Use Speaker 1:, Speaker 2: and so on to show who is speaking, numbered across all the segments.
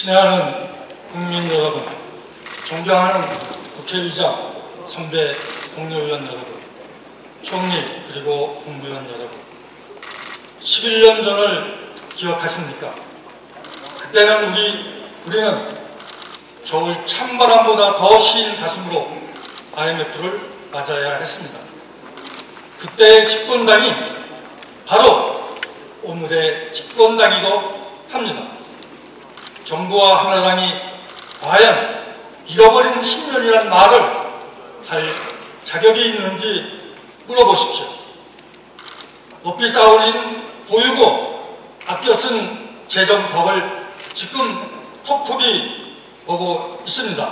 Speaker 1: 친애하는 국민 여러분, 존경하는 국회의장, 선배 동료의원 여러분, 총리 그리고 국무위원 여러분, 11년 전을 기억하십니까? 그때는 우리는 겨울 찬바람보다 더 시린 가슴으로 IMF를 맞아야 했습니다. 그때의 집권당이 바로 오늘의 집권당이기도 합니다. 정부와 한나라당이 과연 잃어버린 10년이라는 말을 할 자격이 있는지 물어보십시오. 높이 쌓아올린 보유고 아껴 쓴 재정 덕을 지금 톡톡히 보고 있습니다.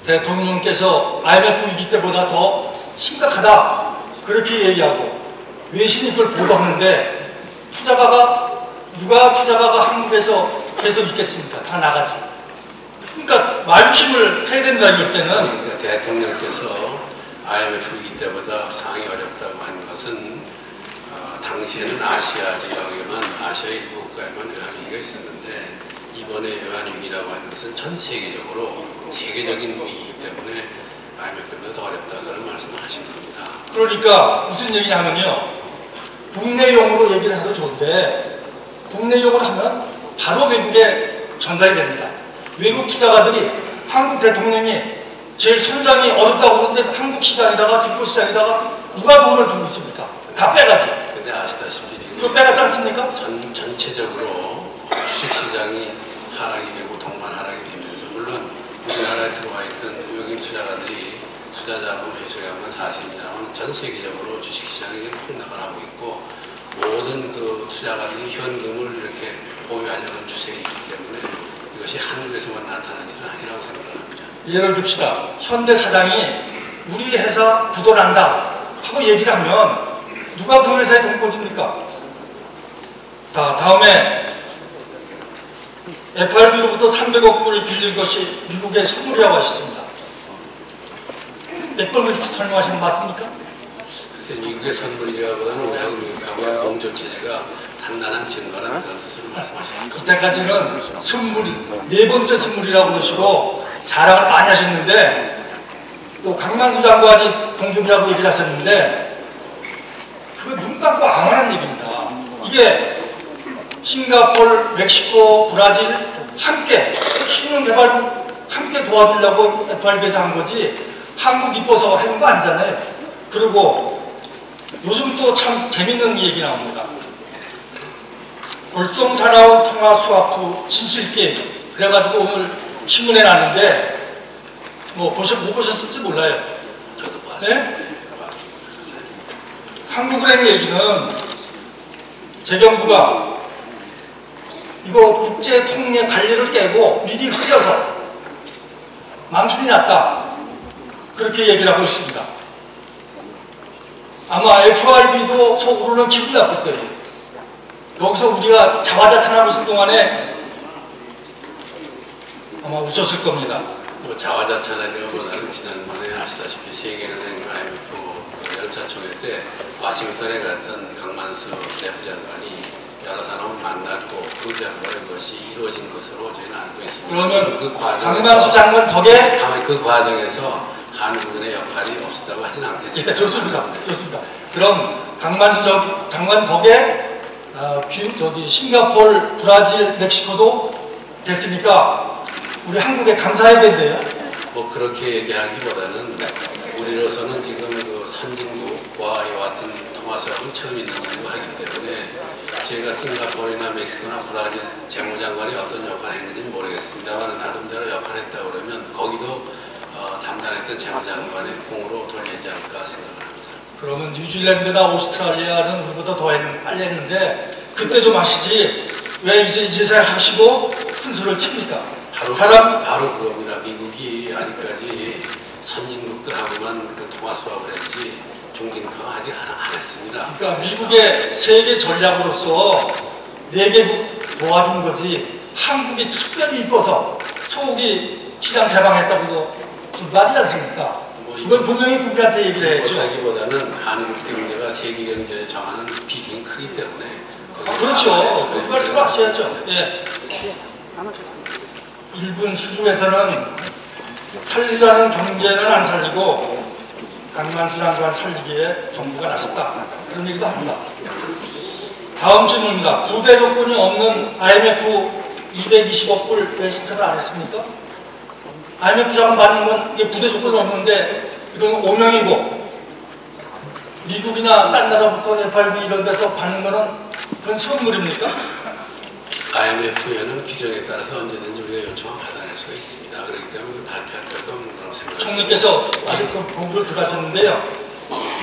Speaker 1: 대통령께서 IMF 위기 때보다 더 심각하다 그렇게 얘기하고 외신이 그걸 보도하는데 누가 투자가가 한국에서 계속 있겠습니까? 다 나가지. 그러니까 말침을 해야 된다 이럴 때는.
Speaker 2: 그러니까 대통령께서 IMF 위기 때보다 상황이 어렵다고 한 것은 당시에는 아시아 지역에만, 아시아 일부 국가에만 외환위기가 있었는데 이번에 외환위기라고 하는 것은 전 세계적으로 세계적인 위기이기 때문에 IMF보다 더 어렵다는 말씀을 하신 겁니다.
Speaker 1: 그러니까 무슨 얘기냐면요, 국내용으로 얘기를 해도 좋은데 국내용으로 하면 바로 외국에 전달이 됩니다. 외국 투자가들이 한국 대통령이 제일 선장이 어렵다고 그러는데 한국 시장에다가 주식 시장에다가 누가 돈을 두고 있습니까? 다 빼가지.
Speaker 2: 근데 아시다시피 지금
Speaker 1: 좀 빼갔지 않습니까?
Speaker 2: 전체적으로 주식시장이 하락이 되고 동반 하락이 되면서, 물론 우리나라에 들어와 있던 외국인 투자가들이 투자자금 회수한 건 사실입니다만 전 세계적으로 주식시장이 폭락을 하고 있고 모든 그 투자가들이 현금을 이렇게 보유하려는 추세가 있기 때문에 이것이 한국에서만 나타나는 일은 아니라고 생각합니다.
Speaker 1: 예를 듭시다. 현대 사장이 우리 회사 부도난다 하고 얘기를 하면 누가 그 회사에 돈 꽂습니까? 다음에 FRB로부터 300억 불을 빌린 것이 미국의 선물이라고 하셨습니다. 몇 번을 설명하시는 거 맞습니까?
Speaker 2: 글쎄, 미국의 선물이라보다는 우리하고 미국하고의 공조체제가 단단한 증거라는 그런 뜻으로 말씀하십니다.
Speaker 1: 이때까지는 선물이 네 번째 선물이라고 그러시고 자랑을 많이 하셨는데 또 강만수 장관이 공중이라고 얘기를 하셨는데 그거 눈 감고 앙하는 얘기입니다. 이게 싱가포르, 멕시코, 브라질 함께 신흥개발 함께 도와주려고 FRB에서 한 거지 한국 이뻐서 해본 거 아니잖아요. 그리고 요즘 또 참 재밌는 얘기 나옵니다. 월성사나운 통화스와프 진실게임 그래가지고 오늘 신문에 났는데 뭐 못 보셨을지 몰라요.
Speaker 2: 저도 봤어요.
Speaker 1: 네? 한국은행 얘기는 재경부가 이거 국제통례 관리를 깨고 미리 흘려서 망신이 났다 그렇게 얘기를 하고 있습니다. 아마 FRB도 속으로는 기분 나쁠 거예요. 여기서 우리가 자화자찬하고 있을 동안에 아마 웃었을 겁니다.
Speaker 2: 뭐 자화자찬하기보다는 지난번에 아시다시피 세계은행 IMF 열차총회 때 워싱턴에 갔던 강만수 내부장관이 여러 사람을 만났고 그 결과에 그것이 이루어진 것으로 저희는 알고 있습니다.
Speaker 1: 그러면
Speaker 2: 그 과정에서,
Speaker 1: 강만수 장관 덕에
Speaker 2: 그 과정에서 한국은의 역할이 없었다고 하진 않겠습니다.
Speaker 1: 예, 좋습니다. 좋습니다. 그럼 강만수 장관 덕에 싱가포르, 브라질, 멕시코도 됐으니까 우리 한국에 감사해야 된대요.
Speaker 2: 뭐 그렇게 얘기하기보다는 우리로서는 지금 그 선진국과 이와 같은 통화수합은 처음 있는 일이고 하기 때문에 제가 싱가포르나 멕시코나 브라질 재무장관이 어떤 역할을 했는지는 모르겠습니다만 나름대로 역할을 했다고 그러면 거기도 담당했던 재무장관의 공으로 돌리지 않을까 생각을 합니다.
Speaker 1: 그러면 뉴질랜드나 오스트랄리아는 우리보다 더 빨리 했는데 그때 좀 하시지 왜 이제 하시고 큰 소리를 칩니까?
Speaker 2: 바로 그겁니다. 미국이 아직까지 선진국들하고만 그 통화수합을 했지 중진국하고 아직 안 했습니다.
Speaker 1: 그러니까 미국의 세계 전략으로서 4개국 도와준 거지 한국이 특별히 이뻐서 소고기 시장 개방했다고 준 거 아니지 않습니까? 그건 분명히 국민한테 얘기를 해야죠.
Speaker 2: 보다기보다는 한국 경제가 세계 경제에 정하는 비중이 크기 때문에
Speaker 1: 그렇죠. 그 말씀 하셔야죠. 예. 일본 수주에서는 살리라는 경제는 안 살리고 강만수 장관 살리기에 정부가 나섰다. 그런 얘기도 합니다. 다음 질문입니다. 부대 조건이 없는 IMF 220억 불 왜 신청을 안 했습니까? IMF 자금 받는 건 이게 부대 조건이 없는데 이건 오명이고 미국이나 딴 나라부터 FRB 이런 데서 받는 거는 그건 선물입니까?
Speaker 2: IMF에는 규정에 따라서 언제든지 우리가 요청을 받아낼 수가 있습니다. 그렇기 때문에 발표할 것도 없는 거라고 생각합니다.
Speaker 1: 총리께서 아직 좀 본부를 들어가셨는데요.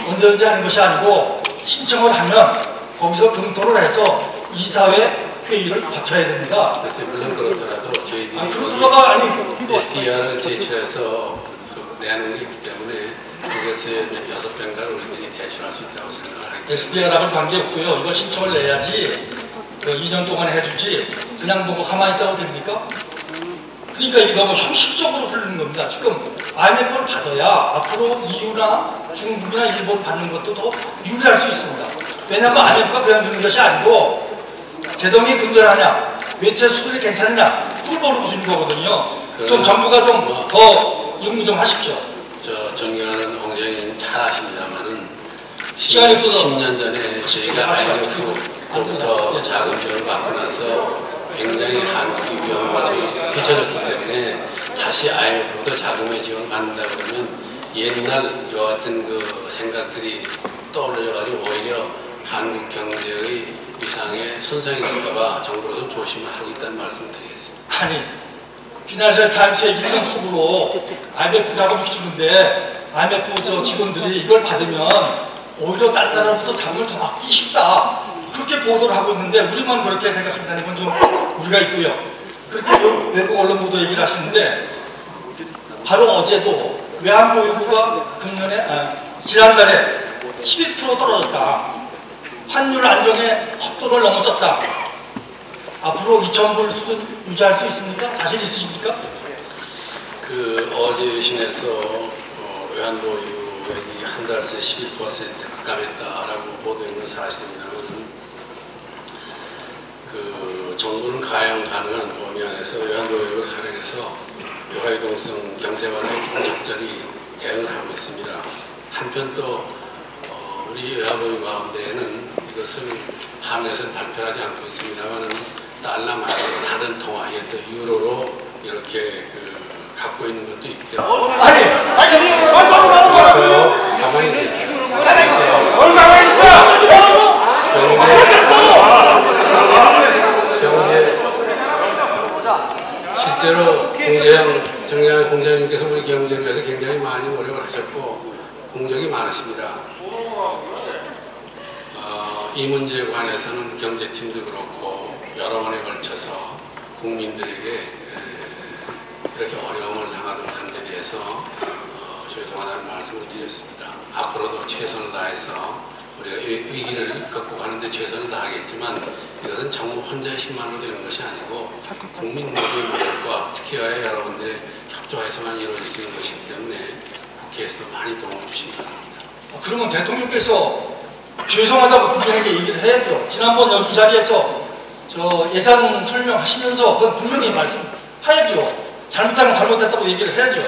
Speaker 1: 언제든지 하는 것이 아니고 신청을 하면 거기서 검토를 해서 이사회 회의를 거쳐야 됩니다.
Speaker 2: 그래서 물론 그렇더라도 저희들이
Speaker 1: SDR을
Speaker 2: 제출해서 내는 게 있기 때문에 그것에 몇 여섯 병가를 우리들이 대출할 수 있다고 생각을 하기 때문에
Speaker 1: SDR하고는 관계없고요. 이걸 신청을 내야지 2년 동안 해주지 그냥 보고 가만히 있다고 됩니까? 그러니까 이게 너무 형식적으로 흐르는 겁니다. 지금 IMF를 받아야 앞으로 EU나 중국이나 일본 받는 것도 더 유리할 수 있습니다. 왜냐하면 IMF가 그냥 주는 것이 아니고 제동이 근절하냐, 외채 수준이 괜찮냐, 그걸 모르고 주는 거거든요. 좀 정부가 좀 더 연구 좀 하십시오.
Speaker 2: 저 존경하는 홍장님 잘 아십니다만은
Speaker 1: 시간이 없어서
Speaker 2: 10년 전에 저희가 IMF로부터 자금 지원을 받고 나서 굉장히 한국이 위험한 것처럼 비춰졌기 때문에 다시 IMF부터 자금의 지원을 받는다 그러면 옛날 이와 같은 그 생각들이 떠올려가지고 오히려 한국 경제의 위상에 손상이 될까봐 정부로서 조심을 하고 있다는 말씀을 드리겠습니다.
Speaker 1: 아니, 피나셜 타임스의 일면 톱으로 IMF 자금을 주는데 IMF 직원들이 이걸 받으면 오히려 다른 나라로부터 자금을 더 받기 쉽다. 그렇게 보도를 하고 있는데 우리만 그렇게 생각한다는 건 좀 우리가 있고요. 그렇게 외국 언론 보도 얘기를 하시는데 바로 어제도 외환보유고가 지난달에 12% 떨어졌다. 환율 안정에 속도를 넘어섰다. 앞으로 2,000불 수준 유지할 수 있습니까? 자신 있으십니까?
Speaker 2: 어제 신에서 외환보유액이 한 달 새 11% 급감했다라고 보도된 건 사실입니다만 정부는 가용 가능한 범위 안에서 외환보유액을 활용해서 유화유동성 경세완화에 적절히 대응을 하고 있습니다. 한편 또 우리 외화보유 가운데에는 이것을 한국에서는 발표하지 않고 있습니다만은 달러 말고 다른 통화, 예를 들어 유로로 이렇게 갖고 있는 것도 있기 때문에 가만히 계세요. 실제로 정량 공장님께서 우리 경제를 위해서 굉장히 많이 노력을 하셨고 공적이 많으십니다. 이 문제에 관해서는 경제팀도 그렇고 여러 번에 걸쳐서 국민들에게 이렇게 어려움을 당하도록 한 데 대해서 죄송하다는 말씀을 드렸습니다. 앞으로도 최선을 다해서 우리가 위기를 극복하는데 최선을 다하겠지만 이것은 정부 혼자의 힘만으로 되는 것이 아니고 국민 모두의 노력과 특히나 여러분들의 협조해서만 이루어질 수 있는 것이기 때문에 국회에서도 많이 도움을 주시기 바랍니다.
Speaker 1: 그러면 대통령께서 죄송하다고 분명하게 얘기를 해야죠. 지난번 여기 자리에서 예산 설명하시면서 그건 분명히 말씀하야죠. 잘못하면 잘못했다고 얘기를 해야죠.